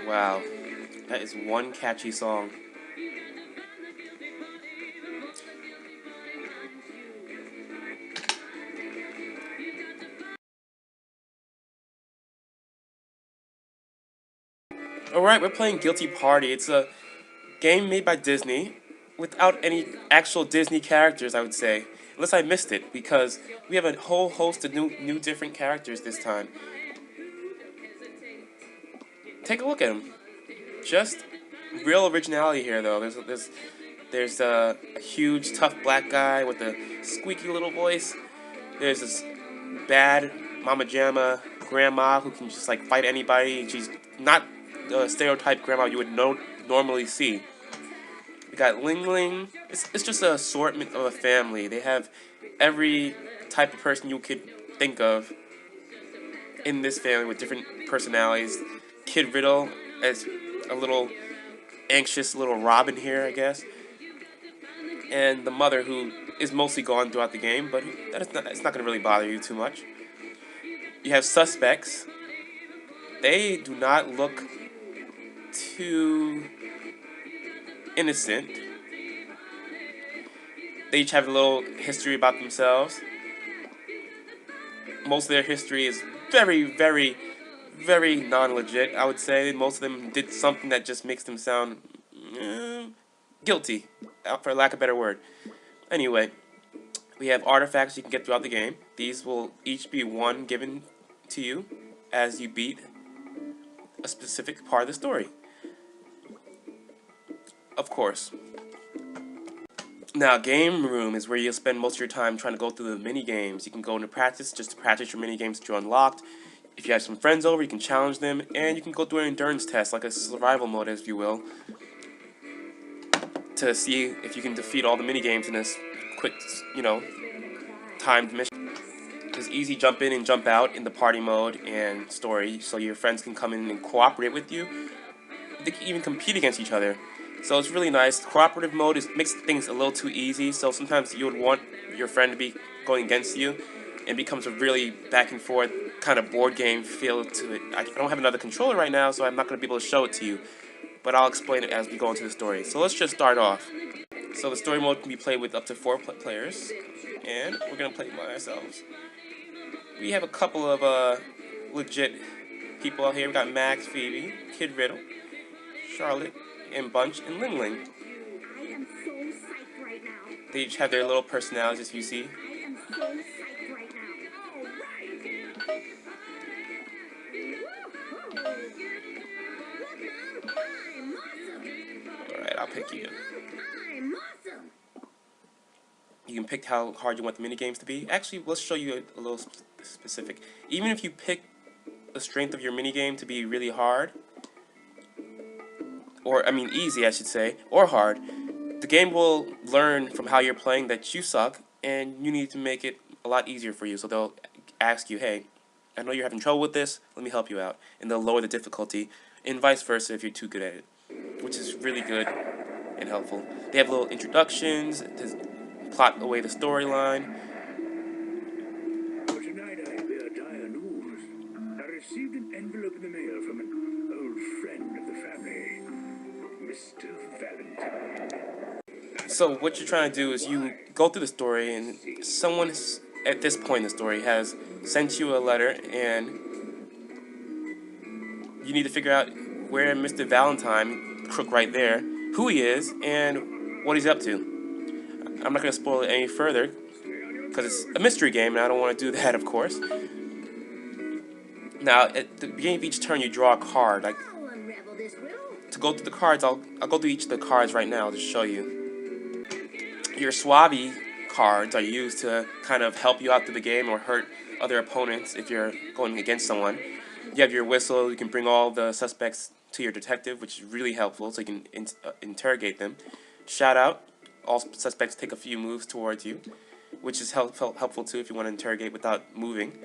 Wow, that is one catchy song. Alright, we're playing Guilty Party. It's a game made by Disney without any actual Disney characters, I would say. Unless I missed it, because we have a whole host of new different characters this time. Take a look at them. Just real originality here, though. There's a huge, tough black guy with a squeaky little voice. There's this bad Mama Jamma grandma who can just like fight anybody. She's not the stereotype grandma you would normally see. We got Ling Ling. It's just an assortment of a family. They have every type of person you could think of in this family with different personalities. Kid Riddle as a little anxious little Robin here, I guess. And the mother who is mostly gone throughout the game, but it's not going to really bother you too much. You have suspects. They do not look too innocent. They each have a little history about themselves. Most of their history is very, very, very non-legit, I would say. Most of them did something that just makes them sound guilty, for lack of a better word. Anyway, we have artifacts you can get throughout the game. These will each be one given to you as you beat a specific part of the story. Of course. Now, game room is where you'll spend most of your time trying to go through the mini games. You can go into practice just to practice your mini games that you unlocked. If you have some friends over, you can challenge them, and you can go through an endurance test, like a survival mode, if you will, to see if you can defeat all the mini games in this quick, timed mission. There's easy jump in and jump out in the party mode and story, so your friends can come in and cooperate with you. They can even compete against each other. So it's really nice. Cooperative mode makes things a little too easy, so sometimes you would want your friend to be going against you, and becomes a really back and forth kind of board game feel to it. I don't have another controller right now, so I'm not going to be able to show it to you, but I'll explain it as we go into the story. So let's just start off. So the story mode can be played with up to 4 players, and we're going to play by ourselves. We have a couple of legit people out here. We got Max, Phoebe, Kid Riddle, Charlotte, and Bunch, and Ling Ling. They each have their little personalities, as you see. Alright, I'll pick you. You can pick how hard you want the minigames to be. Actually, let's show you a little specific. Even if you pick the strength of your minigame to be really hard, or, I mean, easy, I should say, or hard, the game will learn from how you're playing that you suck, and you need to make it a lot easier for you. So they'll ask you, hey, I know you're having trouble with this, let me help you out. And they'll lower the difficulty, and vice versa if you're too good at it, which is really good and helpful. They have little introductions to plot away the storyline. Tonight I bear dire news. I received an envelope in the mail from an old friend of the family, Mr. Valentine. So what you're trying to do is you go through the story, and someone at this point in the story has sent you a letter, and you need to figure out where Mr. Valentine, crook right there, who he is, and what he's up to. I'm not going to spoil it any further, because it's a mystery game, and I don't want to do that, of course. Now, at the beginning of each turn, you draw a card. To go through the cards, I'll go through each of the cards right now to show you. Your Suave cards are used to kind of help you out through the game or hurt other opponents if you're going against someone. You have your whistle. You can bring all the suspects to your detective, which is really helpful, so you can interrogate them. Shout out. All suspects take a few moves towards you, which is helpful too if you want to interrogate without moving.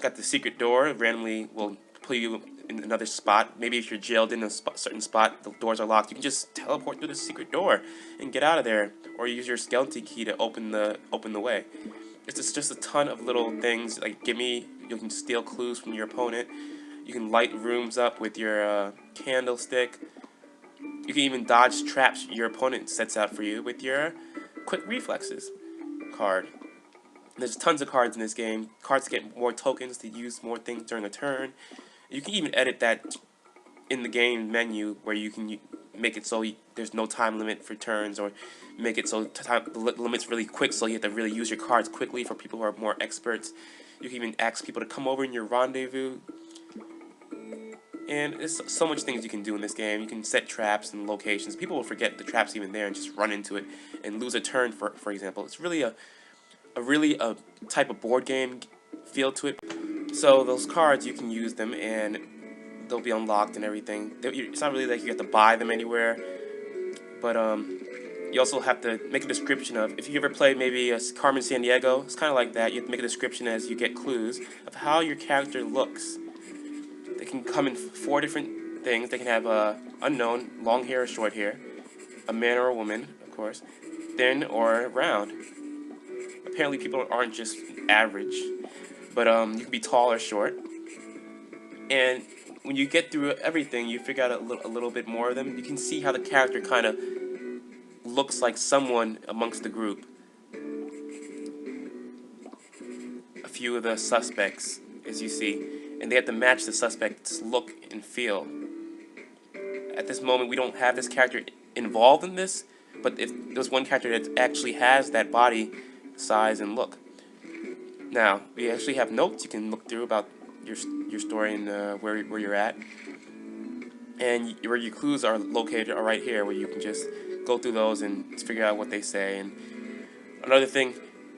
Got the secret door. Randomly will put you in another spot. Maybe if you're jailed in a certain spot, the doors are locked, you can just teleport through the secret door and get out of there, or use your skeleton key to open the way. It's just a ton of little things like gimme. You can steal clues from your opponent. You can light rooms up with your candlestick. You can even dodge traps your opponent sets out for you with your quick reflexes card. There's tons of cards in this game. Cards get more tokens to use more things during a turn. You can even edit that in the game menu where you can make it so there's no time limit for turns, or make it so the limit's really quick, so you have to really use your cards quickly for people who are more experts. You can even ask people to come over in your rendezvous. And there's so much things you can do in this game. You can set traps and locations. People will forget the trap's even there and just run into it and lose a turn, for example. It's really a type of board game feel to it. So those cards, you can use them and they'll be unlocked and everything. It's not really like you have to buy them anywhere, but you also have to make a description of, if you ever play maybe a Carmen Sandiego, it's kind of like that. You have to make a description as you get clues of how your character looks. They can come in 4 different things. They can have unknown, long hair or short hair, a man or a woman, of course, thin or round. Apparently people aren't just average, but you can be tall or short. And when you get through everything, you figure out a little bit more of them. You can see how the character kind of looks like someone amongst the group. A few of the suspects, as you see, and they have to match the suspect's look and feel. At this moment, we don't have this character involved in this, but if there's one character that actually has that body size and look. Now, we actually have notes you can look through about your story and where you're at, and where your clues are located are right here, where you can just go through those and figure out what they say. And another thing,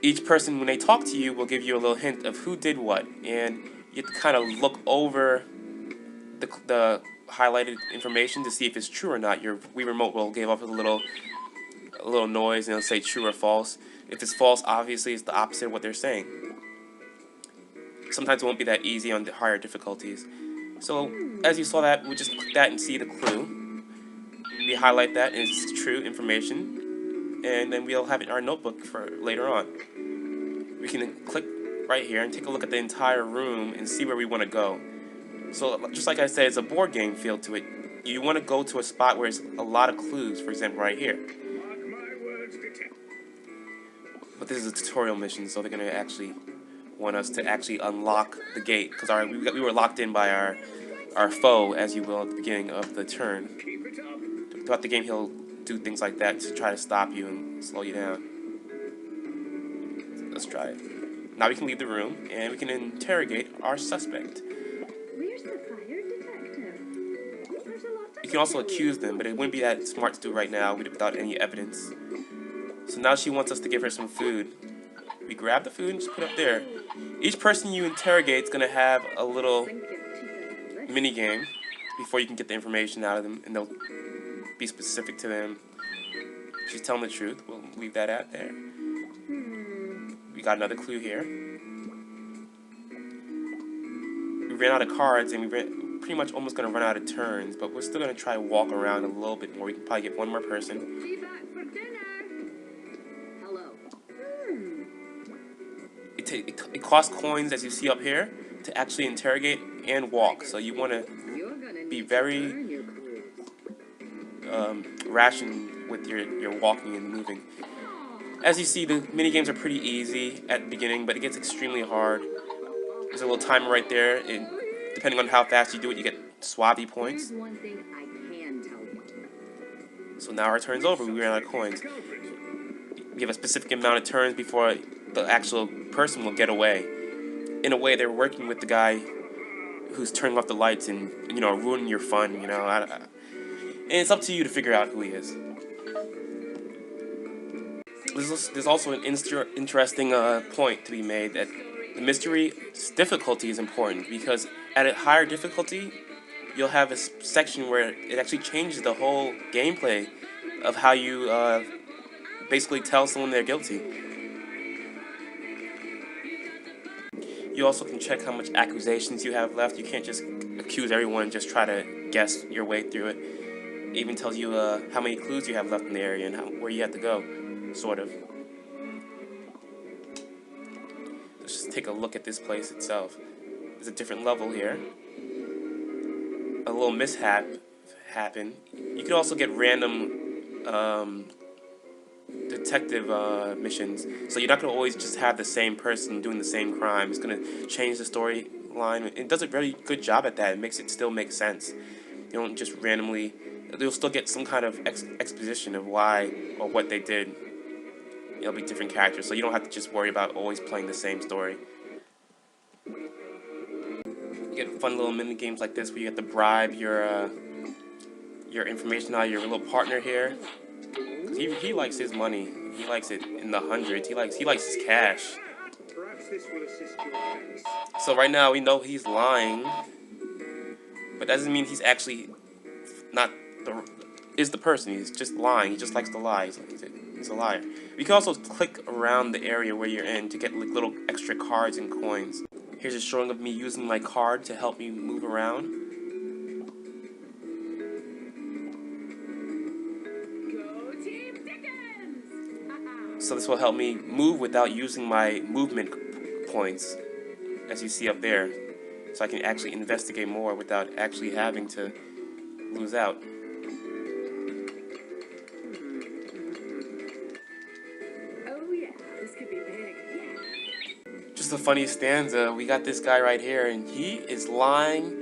each person, when they talk to you, will give you a little hint of who did what, and you have to kind of look over the highlighted information to see if it's true or not. Your Wii remote will give off a little noise, and it'll say true or false. If it's false, obviously it's the opposite of what they're saying. Sometimes it won't be that easy on the higher difficulties. So, as you saw that, we just click that and see the clue. We highlight that, and it's true information. And then we'll have it in our notebook for later on. We can click right here and take a look at the entire room and see where we want to go. So, just like I said, it's a board game feel to it. You want to go to a spot where there's a lot of clues, for example, right here. But this is a tutorial mission, so they're going to actually want us to actually unlock the gate, because we were locked in by our foe, as you will, at the beginning of the turn. Throughout the game, he'll do things like that to try to stop you and slow you down. Let's try it. Now we can leave the room, and we can interrogate our suspect. Where's the fire detective? There's a lot to You can also accuse them, but it wouldn't be that smart to do right now without any evidence. So now she wants us to give her some food. We grab the food and just put it up there. Each person you interrogate is going to have a little mini game before you can get the information out of them, and they'll be specific to them. She's telling the truth. We'll leave that out there. We got another clue here. We ran out of cards, and we're pretty much almost going to run out of turns, but we're still going to try to walk around a little bit more. We can probably get one more person. be back for dinner. Hello. It costs coins, as you see up here, to actually interrogate and walk. So you want to be very ration with your walking and moving. As you see, the mini games are pretty easy at the beginning, but it gets extremely hard. There's a little timer right there, and depending on how fast you do it, you get swabby points. There's one thing I can tell you. So now our turn's over. We ran out of coins. We have a specific amount of turns before the actual person will get away. In a way, they're working with the guy who's turning off the lights and, ruining your fun, And it's up to you to figure out who he is. There's also an interesting point to be made, that the mystery difficulty is important, because at a higher difficulty, you'll have a section where it actually changes the whole gameplay of how you basically tell someone they're guilty. You also can check how much accusations you have left. You can't just accuse everyone and just try to guess your way through it. It even tells you how many clues you have left in the area and where you have to go, sort of. Let's just take a look at this place itself. There's a different level here. a little mishap happen. You can also get random detective missions, so you're not going to always just have the same person doing the same crime. It's going to change the storyline. It does a very good job at that. It makes it still make sense. You don't just randomly. You'll still get some kind of exposition of why or what they did. It'll be different characters, so you don't have to just worry about always playing the same story. You get fun little mini games like this where you get to bribe your information out of your little partner here. Cause he likes his money. He likes it in the hundreds. He likes his cash. Perhaps this will assist your case. So right now we know he's lying, but that doesn't mean he's actually not the person. He's just lying. He just likes to lie. He's a liar. You can also click around the area where you're in to get like little extra cards and coins. Here's a showing of me using my card to help me move around. Go Team Dickens! So this will help me move without using my movement points, as you see up there. So I can actually investigate more without actually having to lose out. Oh yeah, this could be big. Yeah. Just a funny stanza. We got this guy right here, and he is lying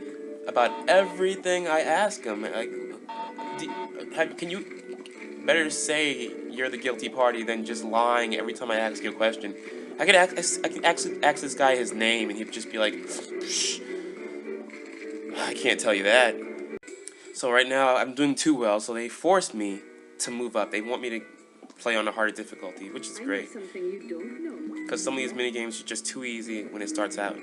about everything I ask him. Like, can you better say you're the guilty party than just lying every time I ask you a question? I could actually ask this guy his name, and he'd just be like, "Psh, I can't tell you that." So right now I'm doing too well, so they forced me to move up. They want me to play on a harder difficulty, which is I know great. something you don't know. Because some of these mini games are just too easy when it starts out.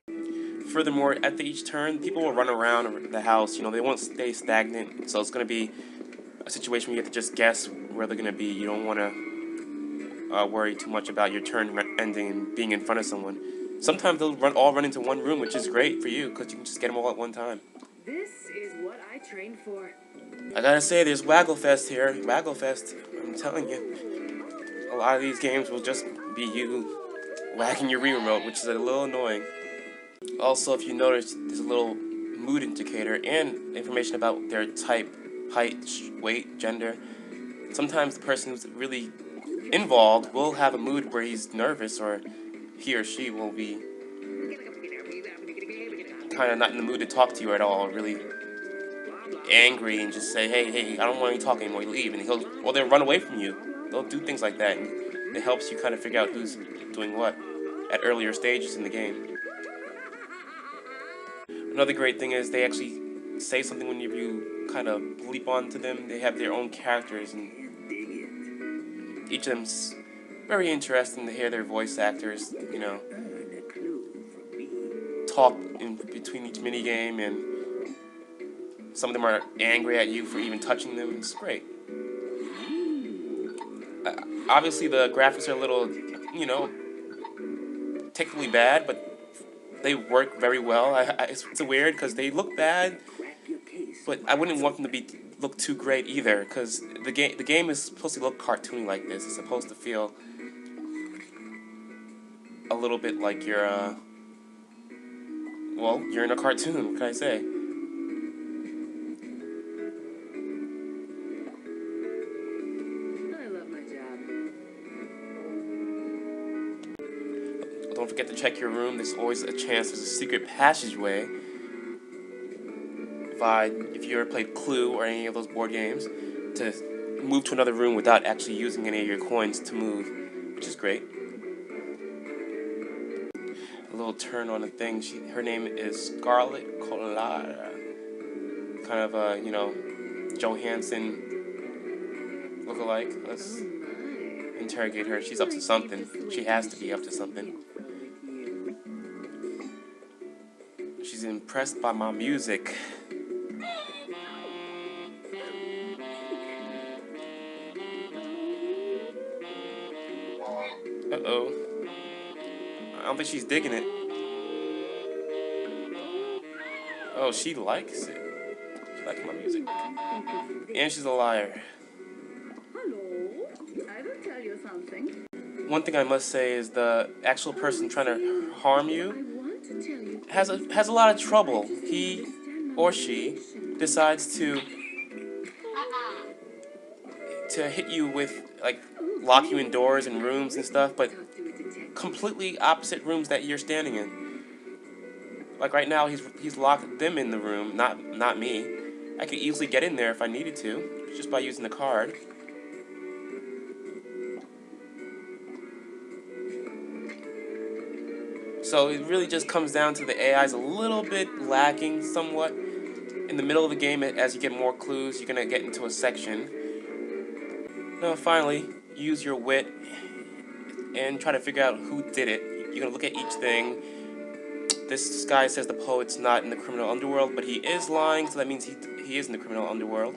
Furthermore, at each turn, people will run around the house. You know, they won't stay stagnant. So it's going to be a situation where you have to just guess where they're going to be. You don't want to worry too much about your turn ending and being in front of someone. Sometimes they'll all run into one room, which is great for you because you can just get them all at one time. This is what I trained for. I gotta say, there's Wagglefest here. Wagglefest, I'm telling you. A lot of these games will just be you wagging your Wii remote, which is a little annoying. Also, if you notice, there's a little mood indicator and information about their type, height, weight, gender. Sometimes the person who's really involved will have a mood where he's nervous, or he or she will be kind of not in the mood to talk to you at all, really angry and just say, hey, I don't want any talk anymore, you leave, and they'll run away from you. They'll do things like that, and it helps you kind of figure out who's doing what at earlier stages in the game. Another great thing is they actually say something when you kind of leap onto them. They have their own characters, and each of them's very interesting to hear their voice actors, you know, talk in between each mini game, and some of them are angry at you for even touching them. It's great. Obviously, the graphics are a little, you know, technically bad, but they work very well. It's weird because they look bad, but I wouldn't want them to look too great either, because the game is supposed to look cartoony like this. It's supposed to feel a little bit like you're well, you're in a cartoon. What can I say? I love my job. Don't forget to check your room. There's always a chance there's a secret passageway. If you ever played Clue or any of those board games, to move to another room without actually using any of your coins to move, which is great. A little turn on a thing. Her name is Scarlet Colada. Kind of a, you know, Johansson lookalike. Let's interrogate her. She's up to something. She has to be up to something. She's impressed by my music. Uh-oh. I don't think she's digging it. Oh, she likes it. She likes my music. And she's a liar. Hello. I will tell you something. One thing I must say is the actual person trying to harm I you want to tell you. has a lot of trouble. He or she decides to hit you with, like, lock you indoors in rooms and stuff, but completely opposite rooms that you're standing in. Like right now, he's locked them in the room, not me. I could easily get in there if I needed to, just by using the card. So it really just comes down to the AI's a little bit lacking somewhat. In the middle of the game, as you get more clues, you're gonna get into a section. Now finally, use your wit and try to figure out who did it. You're gonna look at each thing. This guy says the poet's not in the criminal underworld, but he is lying, so that means he is in the criminal underworld.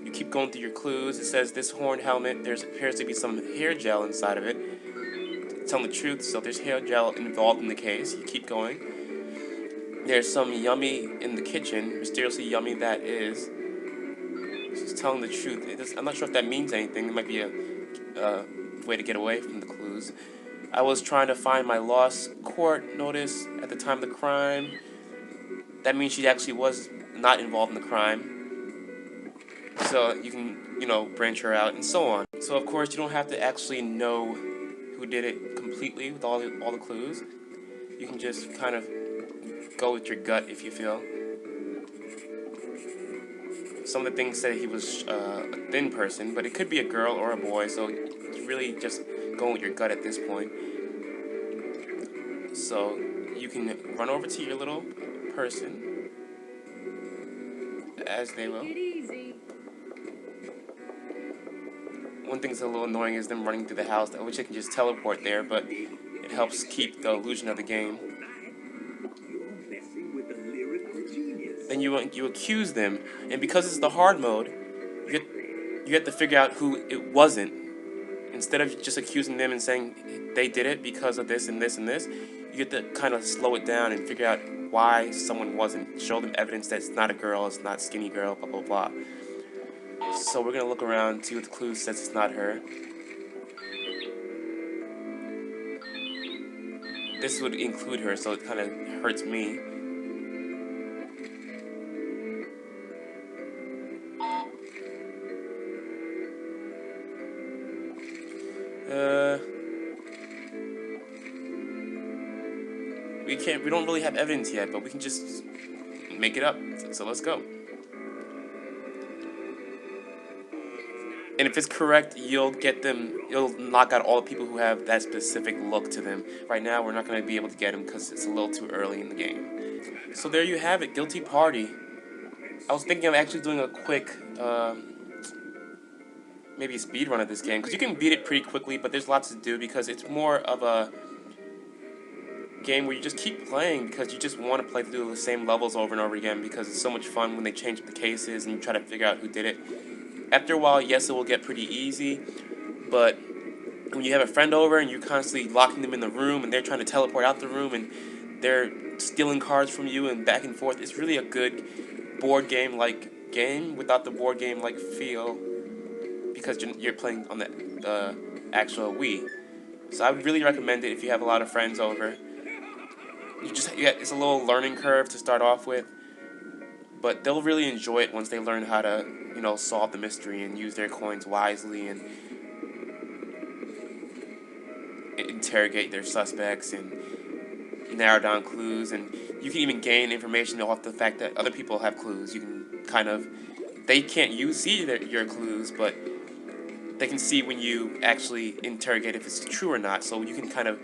You keep going through your clues. It says this horned helmet, there appears to be some hair gel inside of it. Telling the truth, so there's hair gel involved in the case. You keep going. There's some yummy in the kitchen, mysteriously yummy that is. She's telling the truth. I'm not sure if that means anything. It might be a way to get away from the clues. I was trying to find my lost court notice at the time of the crime. That means she actually was not involved in the crime. So you can, branch her out and so on. So of course you don't have to actually know who did it completely with all the clues. You can just kind of go with your gut if you feel. Some of the things say he was a thin person, but it could be a girl or a boy, so it's really just going with your gut at this point. So you can run over to your little person, as they will. One thing that's a little annoying is them running through the house. I wish they can just teleport there, but it helps keep the illusion of the game. Then you accuse them, and because it's the hard mode, you have to figure out who it wasn't. Instead of just accusing them and saying they did it because of this and this and this, you get to kind of slow it down and figure out why someone wasn't. Show them evidence that it's not a girl, it's not a skinny girl, blah blah blah. So we're gonna look around, see what the clue says it's not her. This would include her, so it kind of hurts me. We don't really have evidence yet, but we can just make it up. So let's go. And if it's correct, you'll knock out all the people who have that specific look to them. Right now, we're not going to be able to get them because it's a little too early in the game. So there you have it, Guilty Party. I was thinking of actually doing a quick, maybe a speed run of this game, because you can beat it pretty quickly, but there's lots to do because it's more of a game where you just keep playing because you just want to play through the same levels over and over again because it's so much fun when they change up the cases and you try to figure out who did it. After a while, yes, it will get pretty easy, but when you have a friend over and you're constantly locking them in the room and they're trying to teleport out the room and they're stealing cards from you and back and forth, it's really a good board game-like game without the board game-like feel because you're playing on the actual Wii. So I would really recommend it if you have a lot of friends over. It's a little learning curve to start off with, but they'll really enjoy it once they learn how to, solve the mystery and use their coins wisely and interrogate their suspects and narrow down clues. And you can even gain information off the fact that other people have clues. You can they can't see your clues, but they can see when you actually interrogate if it's true or not. So you can kind of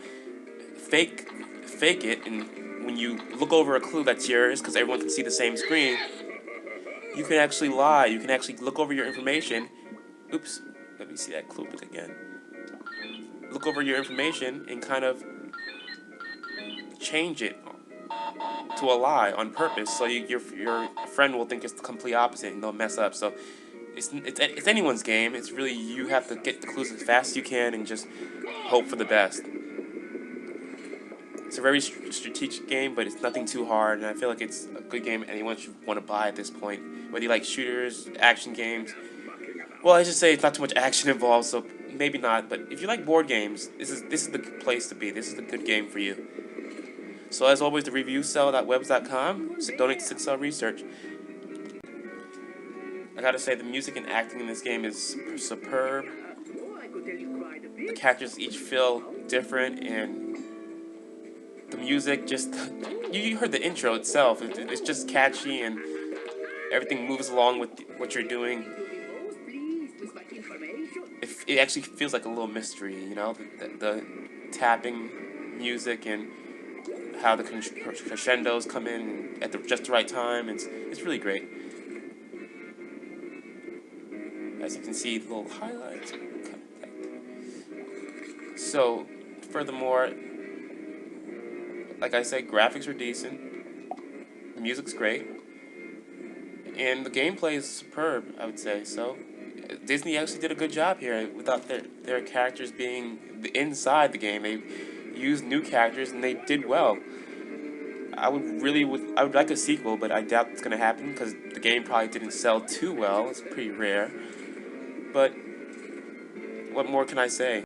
fake it, and when you look over a clue that's yours, because everyone can see the same screen, you can actually lie. You can actually look over your information. Oops, let me see that clue again. Look over your information and kind of change it to a lie on purpose, so your friend will think it's the complete opposite and they'll mess up. So it's anyone's game. It's really, you have to get the clues as fast as you can and just hope for the best. It's a very strategic game, but it's nothing too hard, and I feel like it's a good game anyone should want to buy at this point. Whether you like shooters, action games. Well, I should say it's not too much action involved, so maybe not. But if you like board games, this is the place to be. This is the good game for you. So as always, the reviewcell.webs.com. Donate to 6Cell Research. I gotta say, the music and acting in this game is superb. The characters each feel different, and the music just... you heard the intro itself. It's just catchy, and everything moves along with what you're doing. It actually feels like a little mystery, you know? The tapping music and how the crescendos come in at just the right time. It's really great. As you can see, the little highlights. So, furthermore, like I said, graphics are decent, the music's great, and the gameplay is superb, I would say. So, Disney actually did a good job here without their characters being inside the game. They used new characters and they did well. I would like a sequel, but I doubt it's gonna happen because the game probably didn't sell too well. It's pretty rare. But what more can I say?